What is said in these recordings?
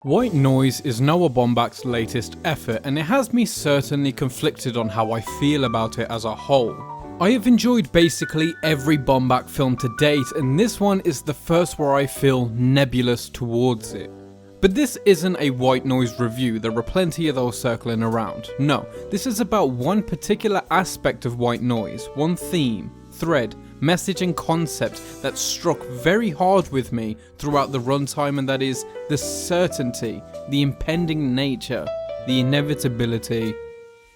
White Noise is Noah Baumbach's latest effort, and it has me certainly conflicted on how I feel about it as a whole. I have enjoyed basically every Baumbach film to date, and this one is the first where I feel nebulous towards it. But this isn't a White Noise review, there are plenty of those circling around. No, this is about one particular aspect of White Noise, one theme, thread, message and concept that struck very hard with me throughout the runtime, and that is the certainty, the impending nature, the inevitability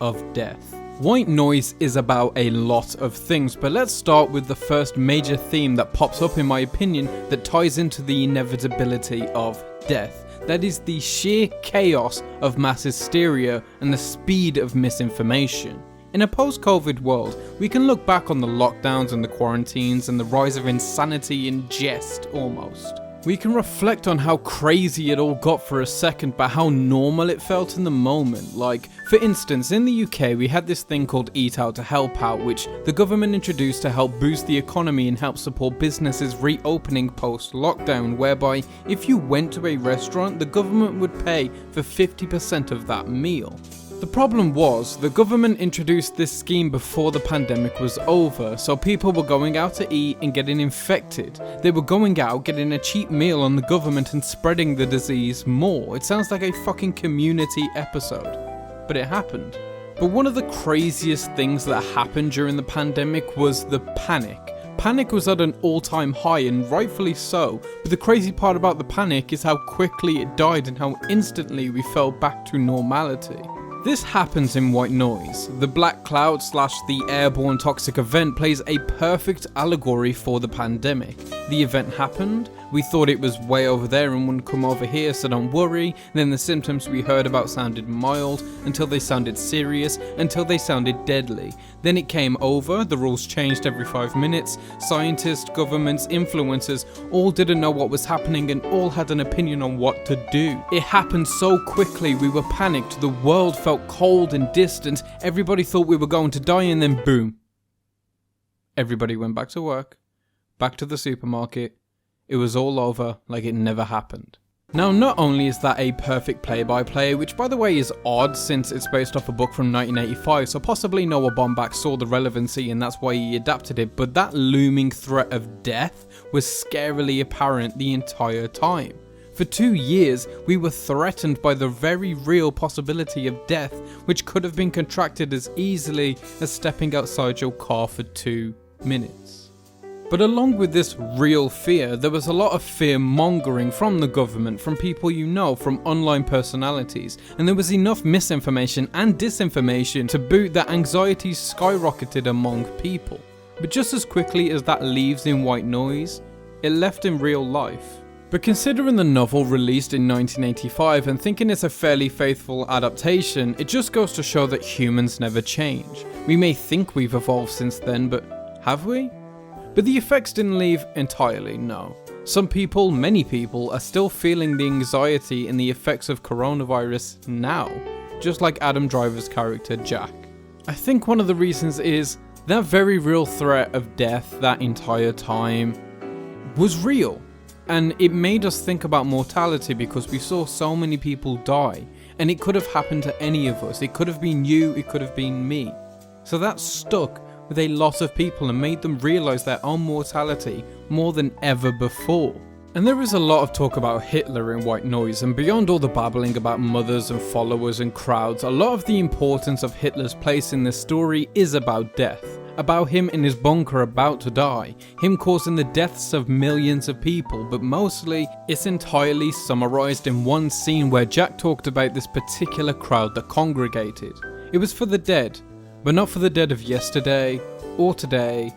of death. White Noise is about a lot of things, but let's start with the first major theme that pops up in my opinion that ties into the inevitability of death. That is the sheer chaos of mass hysteria and the speed of misinformation. In a post-COVID world, we can look back on the lockdowns and the quarantines and the rise of insanity in jest, almost. We can reflect on how crazy it all got for a second, but how normal it felt in the moment. Like, for instance, in the UK we had this thing called Eat Out to Help Out, which the government introduced to help boost the economy and help support businesses reopening post-lockdown, whereby if you went to a restaurant, the government would pay for 50% of that meal. The problem was, the government introduced this scheme before the pandemic was over, so people were going out to eat and getting infected. They were going out, getting a cheap meal on the government and spreading the disease more. It sounds like a fucking Community episode, but it happened. But one of the craziest things that happened during the pandemic was the panic. Panic was at an all-time high, and rightfully so, but the crazy part about the panic is how quickly it died and how instantly we fell back to normality. This happens in White Noise. The black cloud / the airborne toxic event plays a perfect allegory for the pandemic. The event happened, we thought it was way over there and wouldn't come over here, so don't worry. Then the symptoms we heard about sounded mild, until they sounded serious, until they sounded deadly. Then it came over, the rules changed every 5 minutes, scientists, governments, influencers all didn't know what was happening and all had an opinion on what to do. It happened so quickly, we were panicked, the world felt cold and distant, everybody thought we were going to die, and then boom. Everybody went back to work, back to the supermarket. It was all over like it never happened. Now, not only is that a perfect play-by-play, which by the way is odd since it's based off a book from 1985, so possibly Noah Baumbach saw the relevancy and that's why he adapted it, but that looming threat of death was scarily apparent the entire time. For 2 years, we were threatened by the very real possibility of death, which could have been contracted as easily as stepping outside your car for 2 minutes. But along with this real fear, there was a lot of fear-mongering from the government, from people you know, from online personalities, and there was enough misinformation and disinformation to boot that anxiety skyrocketed among people. But just as quickly as that leaves in White Noise, it left in real life. But considering the novel released in 1985 and thinking it's a fairly faithful adaptation, it just goes to show that humans never change. We may think we've evolved since then, but have we? But the effects didn't leave entirely, no. Some people, many people, are still feeling the anxiety and the effects of coronavirus now, just like Adam Driver's character Jack. I think one of the reasons is that very real threat of death that entire time was real. And it made us think about mortality because we saw so many people die, and it could have happened to any of us. It could have been you, it could have been me. So that stuck with a lot of people and made them realise their own mortality more than ever before. And there is a lot of talk about Hitler in White Noise, and beyond all the babbling about mothers and followers and crowds, a lot of the importance of Hitler's place in this story is about death. About him in his bunker about to die, him causing the deaths of millions of people, but mostly it's entirely summarised in one scene where Jack talked about this particular crowd that congregated. It was for the dead, but not for the dead of yesterday or today.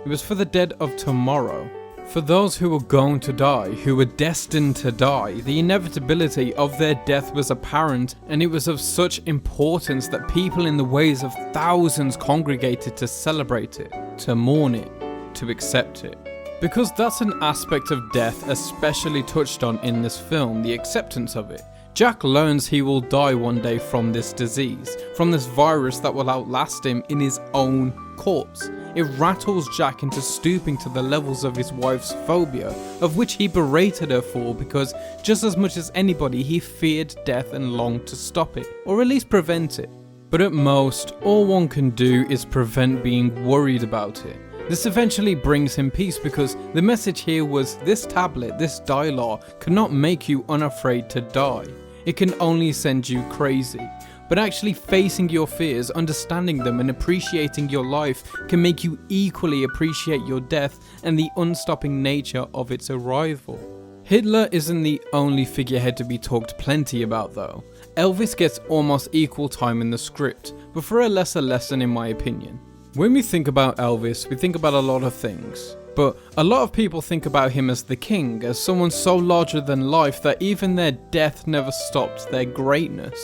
It was for the dead of tomorrow. For those who were going to die, who were destined to die. The inevitability of their death was apparent, and it was of such importance that people in the ways of thousands congregated to celebrate it, to mourn it, to accept it. Because that's an aspect of death especially touched on in this film, the acceptance of it. Jack learns he will die one day from this disease, from this virus that will outlast him in his own corpse. It rattles Jack into stooping to the levels of his wife's phobia, of which he berated her for because just as much as anybody he feared death and longed to stop it, or at least prevent it. But at most, all one can do is prevent being worried about it. This eventually brings him peace because the message here was this tablet, this dialogue, cannot make you unafraid to die. It can only send you crazy. But actually facing your fears, understanding them and appreciating your life can make you equally appreciate your death and the unstopping nature of its arrival. Hitler isn't the only figurehead to be talked plenty about though. Elvis gets almost equal time in the script, but for a lesser lesson in my opinion. When we think about Elvis, we think about a lot of things. But a lot of people think about him as the king, as someone so larger than life that even their death never stopped their greatness.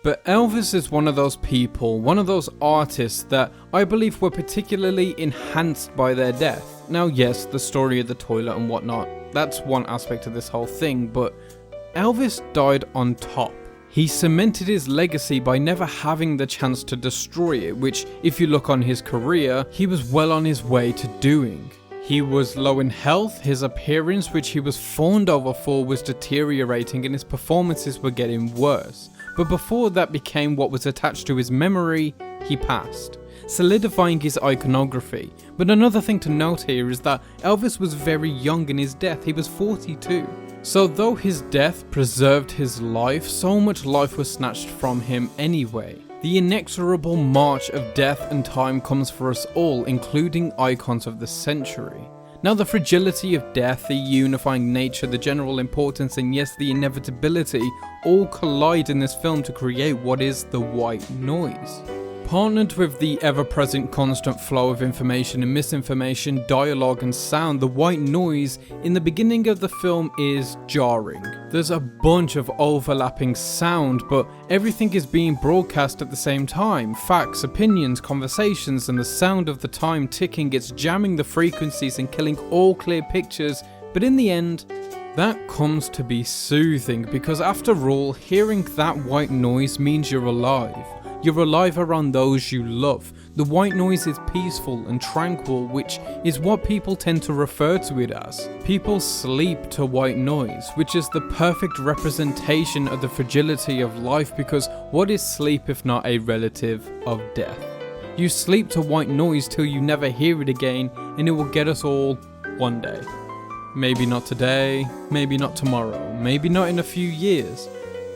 But Elvis is one of those people, one of those artists that I believe were particularly enhanced by their death. Now yes, the story of the toilet and whatnot, that's one aspect of this whole thing, but Elvis died on top. He cemented his legacy by never having the chance to destroy it, which if you look on his career, he was well on his way to doing. He was low in health, his appearance, which he was fawned over for, was deteriorating and his performances were getting worse. But before that became what was attached to his memory, he passed, solidifying his iconography. But another thing to note here is that Elvis was very young in his death, he was 42. So though his death preserved his life, so much life was snatched from him anyway. The inexorable march of death and time comes for us all, including icons of the century. Now the fragility of death, the unifying nature, the general importance, and yes, the inevitability all collide in this film to create what is the white noise. Partnered with the ever-present constant flow of information and misinformation, dialogue and sound, the white noise in the beginning of the film is jarring. There's a bunch of overlapping sound, but everything is being broadcast at the same time. Facts, opinions, conversations, and the sound of the time ticking, it's jamming the frequencies and killing all clear pictures, but in the end, that comes to be soothing because after all, hearing that white noise means you're alive. You're alive around those you love. The white noise is peaceful and tranquil, which is what people tend to refer to it as. People sleep to white noise, which is the perfect representation of the fragility of life because what is sleep if not a relative of death? You sleep to white noise till you never hear it again and it will get us all one day. Maybe not today, maybe not tomorrow, maybe not in a few years,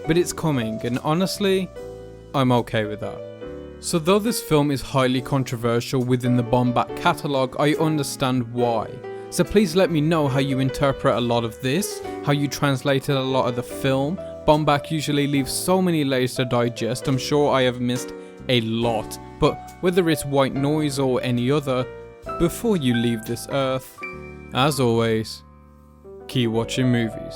but it's coming and honestly, I'm okay with that. So though this film is highly controversial within the Baumbach catalogue, I understand why. So please let me know how you interpret a lot of this, how you translated a lot of the film. Baumbach usually leaves so many layers to digest, I'm sure I have missed a lot. But whether it's white noise or any other, before you leave this earth, as always, keep watching movies.